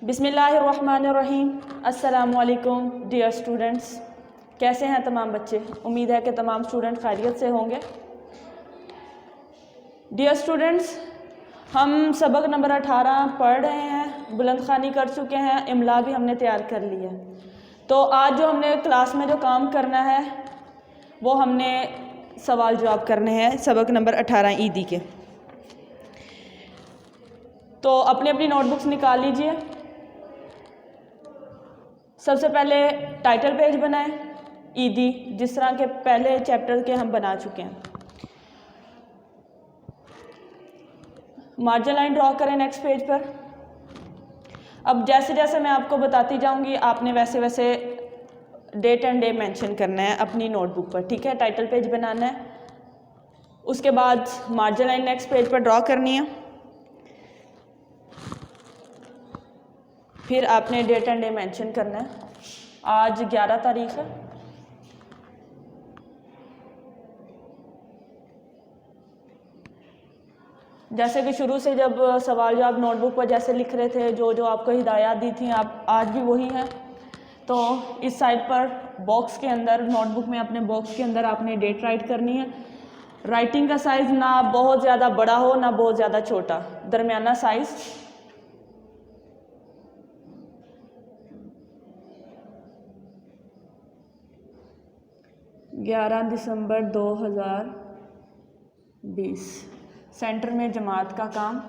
बिस्मिल्लाहिर्रहमानिर्रहीम। अस्सलामुअलैकुम dear students, कैसे हैं तमाम बच्चे। उम्मीद है कि तमाम स्टूडेंट खैरियत से होंगे। डियर स्टूडेंट्स, हम सबक नंबर 18 पढ़ रहे हैं, बुलंद ख़ानी कर चुके हैं, इमला भी हमने तैयार कर ली है। तो आज जो हमने क्लास में जो काम करना है वो हमने सवाल जवाब करने हैं सबक नंबर 18 ईदी के। तो अपनी अपनी नोटबुक्स निकाल लीजिए। सबसे पहले टाइटल पेज बनाएं ईदी, जिस तरह के पहले चैप्टर के हम बना चुके हैं। मार्जिन लाइन ड्रॉ करें नेक्स्ट पेज पर। अब जैसे जैसे मैं आपको बताती जाऊंगी आपने वैसे वैसे डेट एंड डे मेंशन करना है अपनी नोटबुक पर, ठीक है। टाइटल पेज बनाना है, उसके बाद मार्जिन लाइन नेक्स्ट पेज पर ड्रॉ करनी है, फिर आपने डेट एंड डे मेंशन करना है। आज 11 तारीख है। जैसे कि शुरू से जब सवाल जवाब नोटबुक पर जैसे लिख रहे थे, जो जो आपको हिदायत दी थी, आप आज भी वही हैं। तो इस साइड पर बॉक्स के अंदर, नोटबुक में अपने बॉक्स के अंदर आपने डेट राइट करनी है। राइटिंग का साइज़ ना बहुत ज़्यादा बड़ा हो ना बहुत ज़्यादा छोटा, दरमियाना साइज़। ग्यारह दिसंबर 2020। सेंटर में जमात का काम।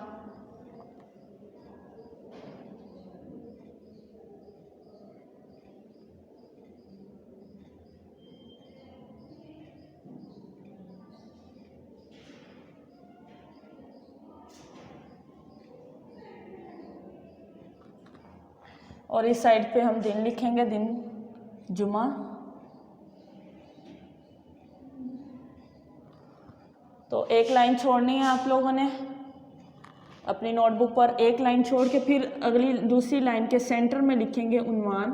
और इस साइड पे हम दिन लिखेंगे, दिन जुमा। तो एक लाइन छोड़नी है आप लोगों ने अपनी नोटबुक पर, एक लाइन छोड़ के फिर अगली दूसरी लाइन के सेंटर में लिखेंगे उन्वान।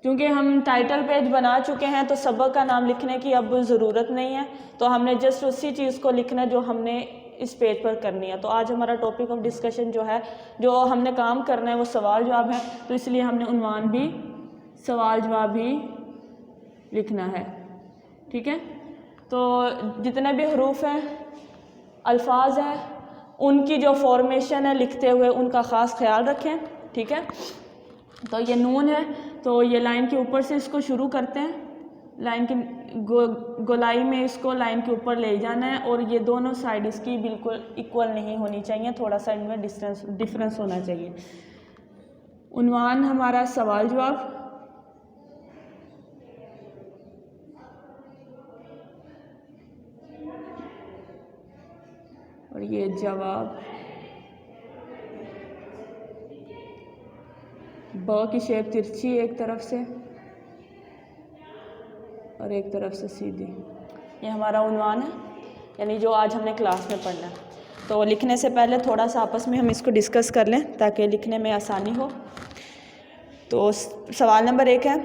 क्योंकि हम टाइटल पेज बना चुके हैं तो सबक का नाम लिखने की अब ज़रूरत नहीं है, तो हमने जस्ट उसी चीज़ को लिखना है जो हमने इस पेज पर करनी है। तो आज हमारा टॉपिक ऑफ डिस्कशन जो है, जो हमने काम करना है वो सवाल जवाब है, तो इसलिए हमने उन्वान भी सवाल जवाब भी लिखना है, ठीक है। तो जितने भी हरूफ हैं, अल्फाज हैं, उनकी जो फॉर्मेशन है लिखते हुए उनका ख़ास ख्याल रखें, ठीक है। तो ये नून है, तो ये लाइन के ऊपर से इसको शुरू करते हैं, लाइन की गोलाई में इसको लाइन के ऊपर ले जाना है, और ये दोनों साइड इसकी बिल्कुल इक्वल नहीं होनी चाहिए, थोड़ा सा इनमें डिफरेंस होना चाहिए। उन्वान हमारा सवाल जवाब, और ये जवाब। ब की शेप तिरछी एक तरफ से और एक तरफ से सीधी, ये हमारा उन्वान है, यानी जो आज हमने क्लास में पढ़ना है। तो लिखने से पहले थोड़ा सा आपस में हम इसको डिस्कस कर लें ताकि लिखने में आसानी हो। तो सवाल नंबर 1 है,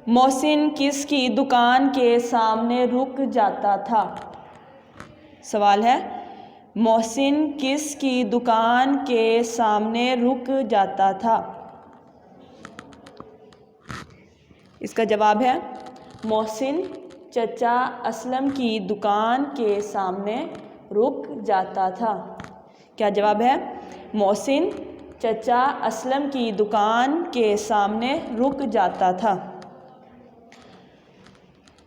मोहसिन किसकी दुकान के सामने रुक जाता था। सवाल है, मोहसिन किसकी दुकान के सामने रुक जाता था। इसका जवाब है मोहसिन चचा असलम की दुकान के सामने रुक जाता था। क्या जवाब है? मोहसिन चचा असलम की दुकान के सामने रुक जाता था।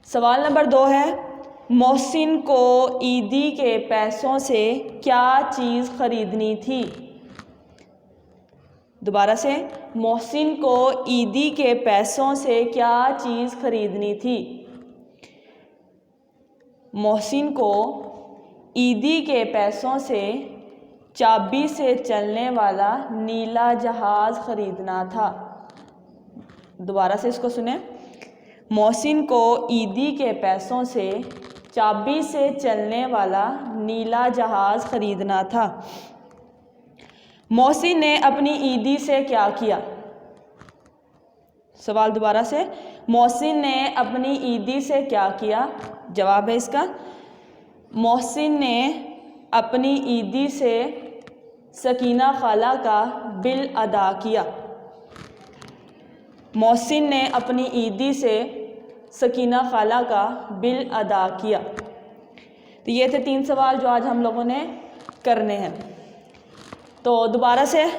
सवाल नंबर 2 है, मोहसिन को ईदी के पैसों से क्या चीज़ खरीदनी थी। दोबारा से, मोहसिन को ईदी के पैसों से क्या चीज़ खरीदनी थी। मोहसिन को ईदी के पैसों से चाबी से चलने वाला नीला जहाज़ खरीदना था। दोबारा से इसको सुने, मोहसिन को ईदी के पैसों से चाबी से चलने वाला नीला जहाज़ खरीदना था। मोहसिन ने अपनी ईदी से क्या किया। सवाल दोबारा से, मोहसिन ने अपनी ईदी से क्या किया। जवाब है इसका, मोहसिन ने अपनी ईदी से सकीना खाला का बिल अदा किया। मोहसिन ने अपनी ईदी से सकीना खाला का बिल अदा किया। तो ये थे 3 सवाल जो आज हम लोगों ने करने हैं। तो दोबारा से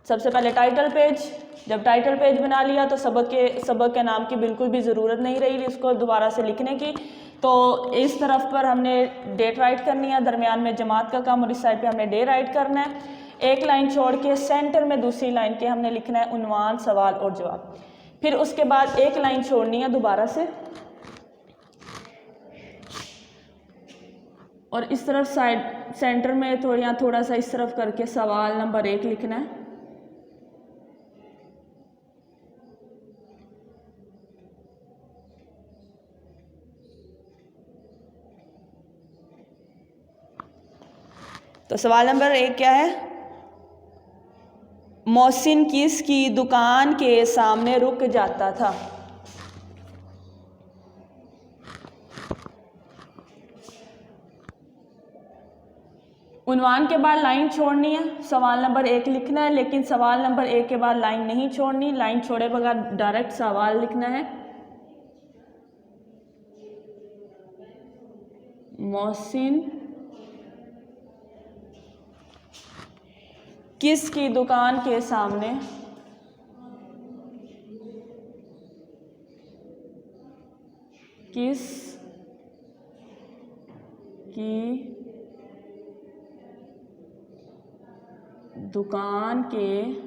सबसे पहले टाइटल पेज। जब टाइटल पेज बना लिया तो सबक के नाम की बिल्कुल भी ज़रूरत नहीं रही इसको दोबारा से लिखने की। तो इस तरफ पर हमने डेट राइट करनी है, दरमियान में जमात का काम, और इस साइड पे हमने डे राइट करना है। एक लाइन छोड़ के सेंटर में दूसरी लाइन के हमने लिखना है उन्वान, सवाल और जवाब। फिर उसके बाद एक लाइन छोड़नी है दोबारा से, और इस तरफ साइड सेंटर में थोड़ा सा इस तरफ करके सवाल नंबर 1 लिखना है। तो सवाल नंबर 1 क्या है? मोहसिन किसकी दुकान के सामने रुक जाता था? उन्वान के बाद लाइन छोड़नी है, सवाल नंबर 1 लिखना है, लेकिन सवाल नंबर 1 के बाद लाइन नहीं छोड़नी, लाइन छोड़े बगैर डायरेक्ट सवाल लिखना है। मोहसिन किसकी दुकान के सामने किस की दुकान के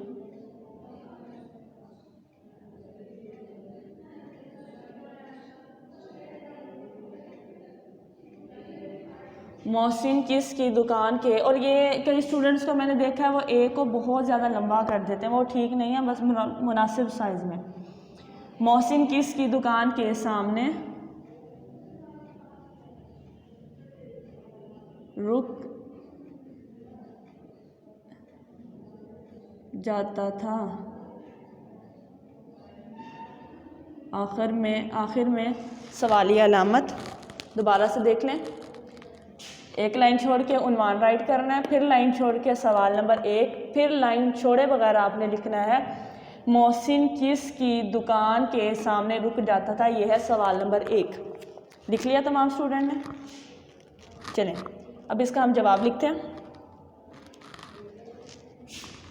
मोहसिन किसकी दुकान के, और ये कई स्टूडेंट्स को मैंने देखा है वो ए को बहुत ज़्यादा लंबा कर देते हैं, वो ठीक नहीं है, बस मुनासिब साइज़ में। मोहसिन किसकी दुकान के सामने रुक जाता था। आखिर में सवालिया अलामत। दोबारा से देख लें। एक लाइन छोड़ के उन्वान राइट करना है, फिर लाइन छोड़ के सवाल नंबर 1, फिर लाइन छोड़े बगैर आपने लिखना है मोहसिन किसकी दुकान के सामने रुक जाता था। यह है सवाल नंबर 1। लिख लिया तमाम स्टूडेंट ने? चलें अब इसका हम जवाब लिखते हैं।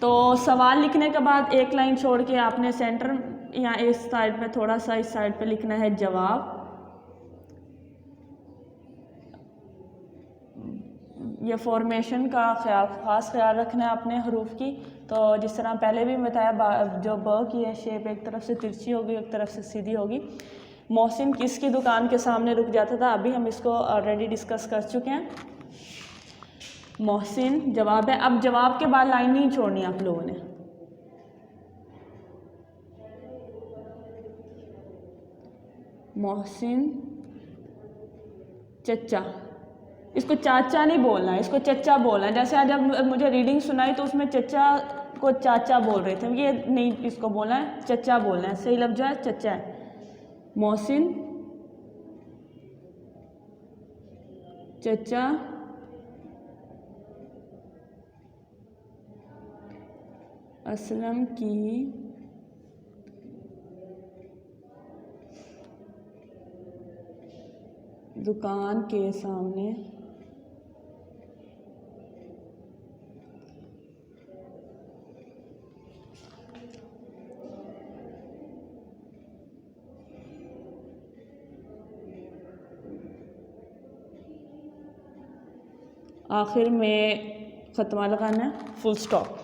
तो सवाल लिखने के बाद एक लाइन छोड़ के आपने सेंटर या इस साइड पे थोड़ा सा इस साइड पे लिखना है जवाब। ये फॉर्मेशन का ख़ास ख्याल रखना है अपने हरूफ की। तो जिस तरह पहले भी बताया, जो ब की है शेप एक तरफ से तिरछी होगी, एक तरफ से सीधी होगी। मोहसिन किसकी दुकान के सामने रुक जाता था, अभी हम इसको ऑलरेडी डिस्कस कर चुके हैं। मोहसिन जवाब है। अब जवाब के बाद लाइन नहीं छोड़नी आप लोगों ने। मोहसिन चचा, इसको चाचा नहीं बोलना है, इसको चचा बोलना है। जैसे आज जब मुझे रीडिंग सुनाई तो उसमें चचा को चाचा बोल रहे थे, ये नहीं, इसको बोलना है चचा बोलना है। सही लफ्ज़ है चचा है। मोहसिन चचा असलम की दुकान के सामने आखिर में ख़त्मा लगाना है, फुल स्टॉप।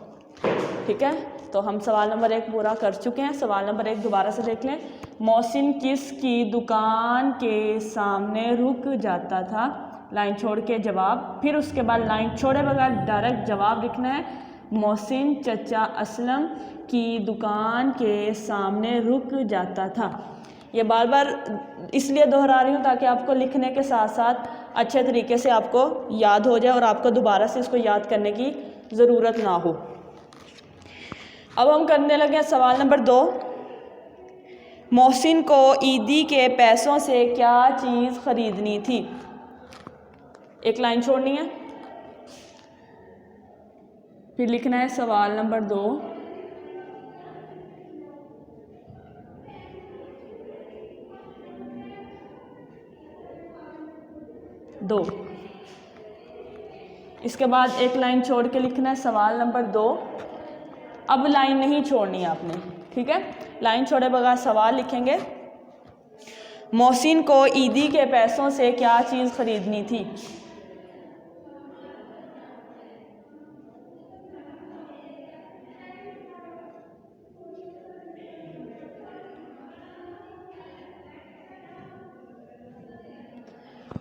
ठीक है, तो हम सवाल नंबर 1 पूरा कर चुके हैं। सवाल नंबर 1 दोबारा से देख लें। मोहसिन किसकी दुकान के सामने रुक जाता था, लाइन छोड़ के जवाब, फिर उसके बाद लाइन छोड़े बगैर डायरेक्ट जवाब लिखना है। मोहसिन चचा असलम की दुकान के सामने रुक जाता था। ये बार बार इसलिए दोहरा रही हूँ ताकि आपको लिखने के साथ साथ अच्छे तरीके से आपको याद हो जाए और आपको दोबारा से इसको याद करने की ज़रूरत ना हो। अब हम करने लगे सवाल नंबर 2। मोहसिन को ईदी के पैसों से क्या चीज़ ख़रीदनी थी। एक लाइन छोड़नी है, फिर लिखना है सवाल नंबर 2। इसके बाद एक लाइन छोड़ के लिखना है सवाल नंबर 2। अब लाइन नहीं छोड़नी है आपने, ठीक है। लाइन छोड़े बगैर सवाल लिखेंगे। मोहसिन को ईदी के पैसों से क्या चीज़ खरीदनी थी?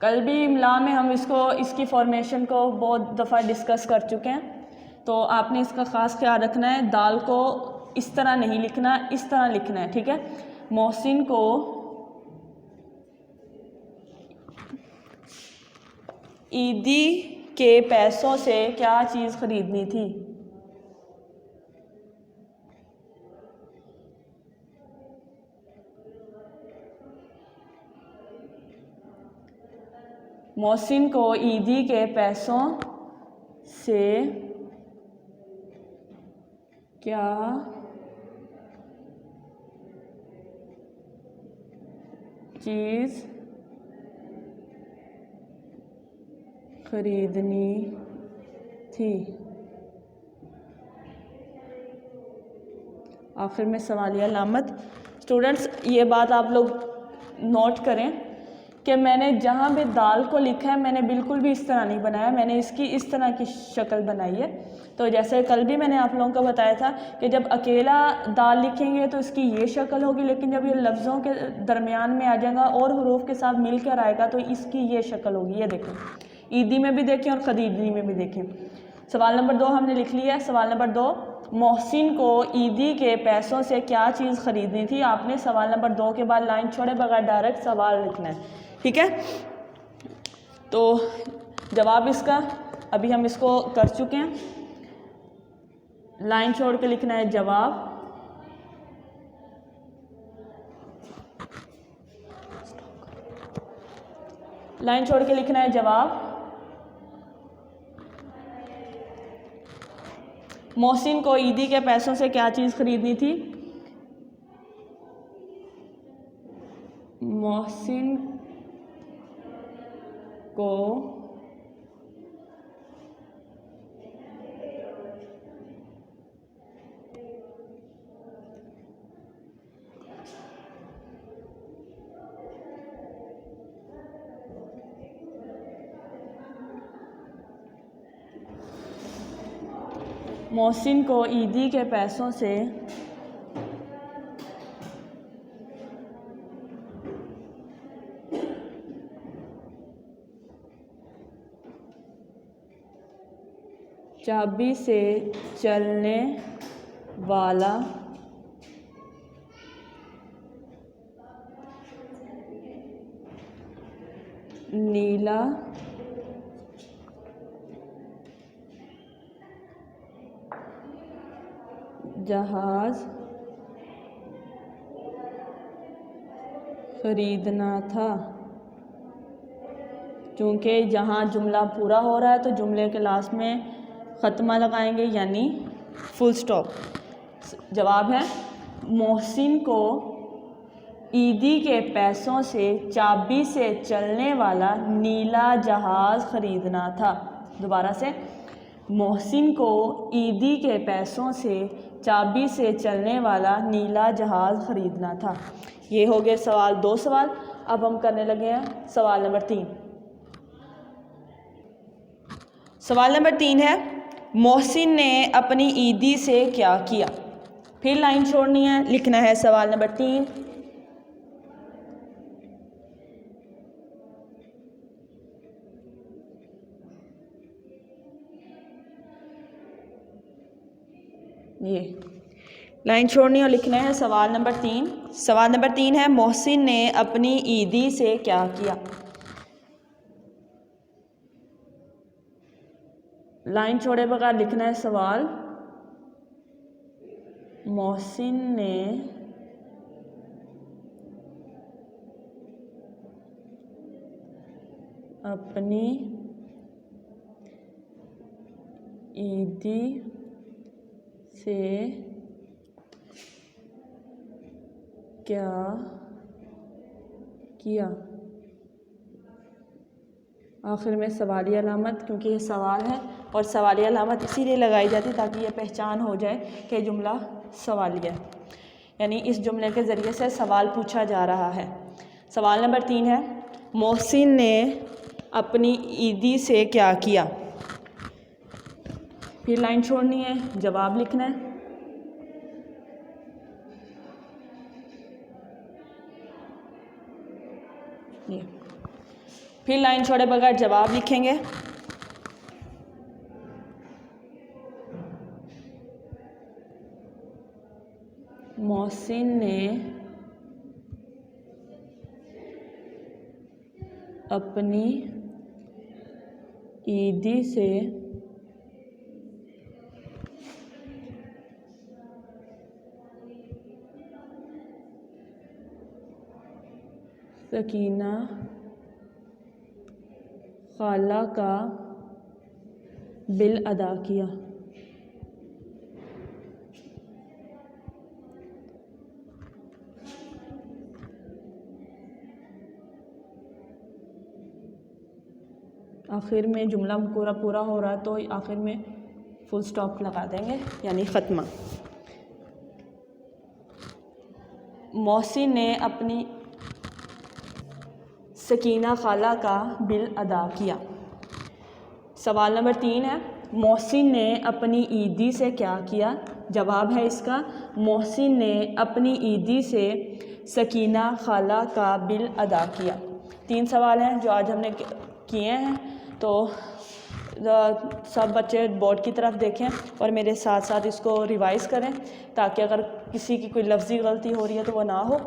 कल भी इमला में हम इसकी फॉर्मेशन को बहुत दफ़ा डिस्कस कर चुके हैं, तो आपने इसका ख़ास ख्याल रखना है। दाल को इस तरह नहीं लिखना, इस तरह लिखना है, ठीक है। मोहसिन को ईदी के पैसों से क्या चीज़ खरीदनी थी? मोहसिन को ईदी के पैसों से क्या चीज़ खरीदनी थी? आखिर में सवालिया अलामत। स्टूडेंट्स, ये बात आप लोग नोट करें कि मैंने जहाँ भी दाल को लिखा है मैंने बिल्कुल भी इस तरह नहीं बनाया, मैंने इसकी इस तरह की शक्ल बनाई है। तो जैसे कल भी मैंने आप लोगों को बताया था कि जब अकेला दाल लिखेंगे तो इसकी ये शक्ल होगी, लेकिन जब ये लफ्ज़ों के दरमियान में आ जाएगा और हुरूफ के साथ मिलकर आएगा तो इसकी ये शक्ल होगी। ये देखें, ईदी में भी देखें और खरीदनी में भी देखें। सवाल नंबर 2 हमने लिख लिया है। सवाल नंबर 2, मोहसिन को ईदी के पैसों से क्या चीज़ खरीदनी थी? आपने सवाल नंबर 2 के बाद लाइन छोड़े बगैर डायरेक्ट सवाल लिखना है, ठीक है। तो जवाब इसका अभी हम इसको कर चुके हैं। लाइन छोड़ के लिखना है जवाब। लाइन छोड़ के लिखना है जवाब। मोहसिन को ईदी के पैसों से क्या चीज़ खरीदनी थी? मोहसिन को मोहसिन को ईदी के पैसों से चाबी से चलने वाला नीला जहाज खरीदना था। चूँकि जहाँ जुमला पूरा हो रहा है तो जुमले के लास्ट में ख़त्मा लगाएंगे, यानी फुल स्टॉप। जवाब है मोहसिन को ईदी के पैसों से चाबी से चलने वाला नीला जहाज़ खरीदना था। दोबारा से, मोहसिन को ईदी के पैसों से चाबी से चलने वाला नीला जहाज़ खरीदना था। ये हो गए सवाल 2 सवाल। अब हम करने लगे हैं सवाल नंबर 3। सवाल नंबर 3 है, मोहसिन ने अपनी ईदी से क्या किया? फिर लाइन छोड़नी है, लिखना है सवाल नंबर 3। ये लाइन छोड़नी और लिखना है सवाल नंबर 3। सवाल नंबर 3 है, मोहसिन ने अपनी ईदी से क्या किया? लाइन छोड़े बगैर लिखना है सवाल। मोहसिन ने अपनी ईदी से क्या किया। आखिर में सवालिया अलामत, क्योंकि ये सवाल है और सवालिया अलामत इसीलिए लगाई जाती है ताकि ये पहचान हो जाए कि जुमला सवालिया है, यानी इस जुमले के ज़रिए से सवाल पूछा जा रहा है। सवाल नंबर 3 है, मोहसिन ने अपनी ईदी से क्या किया। फिर लाइन छोड़नी है, जवाब लिखना है। ये फिर लाइन छोड़े बगैर जवाब लिखेंगे। मोहसिन ने अपनी ईदी से सकीना खाला का बिल अदा किया। आखिर में जुमला पूरा हो रहा है तो आखिर में फुल स्टॉप लगा देंगे, यानी ख़त्मा। मोहसिन ने अपनी सकीना खाला का बिल अदा किया। सवाल नंबर 3 है, मोहसिन ने अपनी ईदी से क्या किया। जवाब है इसका, मोहसिन ने अपनी ईदी से सकीना खाला का बिल अदा किया। 3 सवाल हैं जो आज हमने किए हैं, तो सब बच्चे बोर्ड की तरफ देखें और मेरे साथ साथ इसको रिवाइज़ करें ताकि अगर किसी की कोई लफ्ज़ी गलती हो रही है तो वो ना हो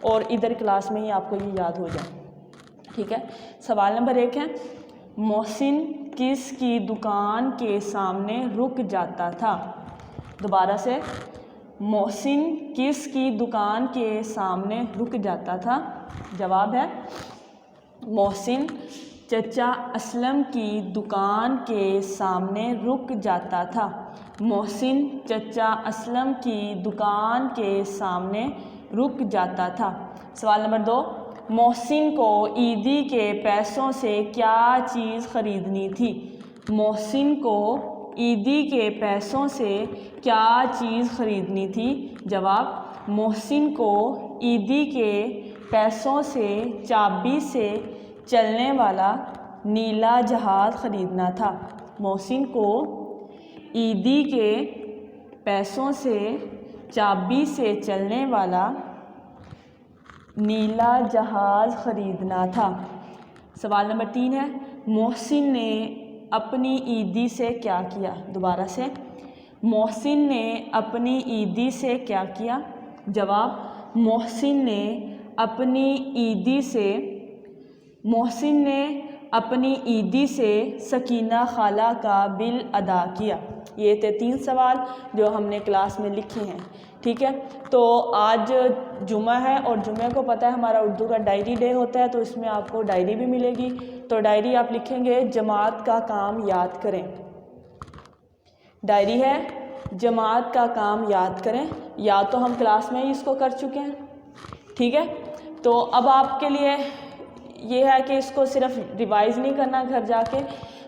और इधर क्लास में ही आपको ये याद हो जाए। ठीक है। सवाल नंबर 1 है, मोहसिन किस की दुकान के सामने रुक जाता था। दोबारा से, मोहसिन किस की दुकान के सामने रुक जाता था। जवाब है, मोहसिन चचा असलम की दुकान के सामने रुक जाता था। मोहसिन चचा असलम की दुकान के सामने रुक जाता था। सवाल नंबर 2, मोहसिन को ईदी के पैसों से क्या चीज़ ख़रीदनी थी। मोहसिन को ईदी के पैसों से क्या चीज़ ख़रीदनी थी। जवाब, मोहसिन को ईदी के पैसों से चाबी से चलने वाला नीला जहाज़ ख़रीदना था। मोहसिन को ईदी के पैसों से चाबी से चलने वाला नीला जहाज़ ख़रीदना था। सवाल नंबर 3 है, मोहसिन ने अपनी ईदी से क्या किया। दोबारा से, मोहसिन ने अपनी ईदी से क्या किया। जवाब, मोहसिन ने अपनी ईदी से सकीना खाला का बिल अदा किया। ये थे 3 सवाल जो हमने क्लास में लिखे हैं। ठीक है, तो आज जुमा है और जुमे को पता है हमारा उर्दू का डायरी डे होता है, तो इसमें आपको डायरी भी मिलेगी। तो डायरी आप लिखेंगे, जमात का काम याद करें। डायरी है, जमात का काम याद करें। या तो हम क्लास में ही इसको कर चुके हैं। ठीक है, तो अब आपके लिए ये है कि इसको सिर्फ रिवाइज़ नहीं करना घर जाके,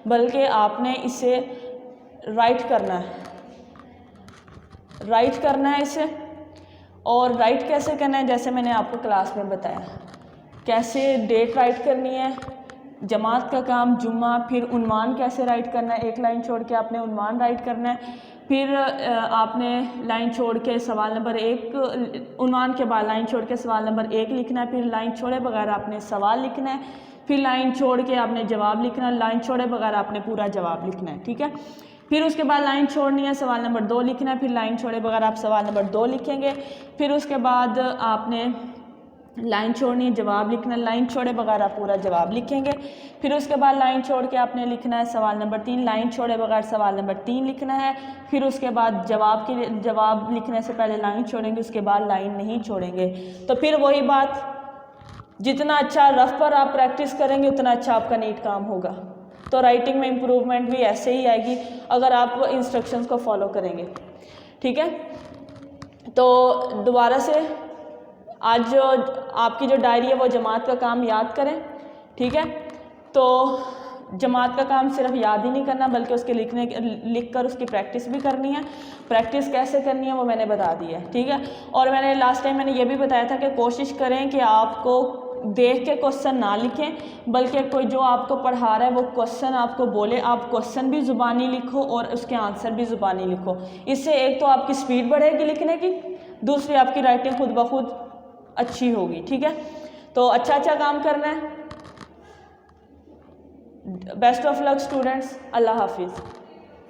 बल्कि आपने इसे राइट करना है इसे। और राइट कैसे करना है, जैसे मैंने आपको क्लास में बताया, कैसे डेट राइट करनी है, जमात का काम जुम्मा, फिर उन्वान कैसे राइट करना है, एक लाइन छोड़ के आपने उन्वान राइट करना है, फिर आपने लाइन छोड़ के सवाल नंबर 1, उन्वान के बाद लाइन छोड़ के सवाल नंबर 1 लिखना है, फिर लाइन छोड़े बगैर आपने सवाल लिखना है, फिर लाइन छोड़ के आपने जवाब लिखना है, लाइन छोड़े बगैर आपने पूरा जवाब लिखना है। ठीक है, फिर उसके बाद लाइन छोड़नी है, सवाल नंबर 2 लिखना है, फिर लाइन छोड़े बगैर आप सवाल नंबर 2 लिखेंगे, फिर उसके बाद आपने लाइन छोड़नी है, जवाब लिखना है, लाइन छोड़े बगैर आप पूरा जवाब लिखेंगे, फिर उसके बाद लाइन छोड़ के आपने लिखना है सवाल नंबर 3, लाइन छोड़े बगैर सवाल नंबर 3 लिखना है, फिर उसके बाद जवाब लिखने से पहले लाइन छोड़ेंगे, उसके बाद लाइन नहीं छोड़ेंगे। तो फिर वही बात, जितना अच्छा रफ पर आप प्रैक्टिस करेंगे उतना अच्छा आपका नीट काम होगा। तो राइटिंग में इम्प्रूवमेंट भी ऐसे ही आएगी अगर आप इंस्ट्रक्शंस को फॉलो करेंगे। ठीक है। तो दोबारा से आज जो आपकी जो डायरी है वो जमात का काम याद करें, ठीक है। तो जमात का काम सिर्फ याद ही नहीं करना बल्कि उसके लिख कर उसकी प्रैक्टिस भी करनी है। प्रैक्टिस कैसे करनी है वो मैंने बता दी है, ठीक है। और मैंने लास्ट टाइम मैंने ये भी बताया था कि कोशिश करें कि आपको देख के क्वेश्चन ना लिखें बल्कि कोई जो आपको पढ़ा रहा है वो क्वेश्चन आपको बोले, आप क्वेश्चन भी ज़ुबानी लिखो और उसके आंसर भी ज़ुबानी लिखो। इससे एक तो आपकी स्पीड बढ़ेगी लिखने की, दूसरी आपकी राइटिंग खुद ब खुद अच्छी होगी, ठीक है। तो अच्छा काम करना है। बेस्ट ऑफ लक स्टूडेंट्स, अल्लाह हाफिज़।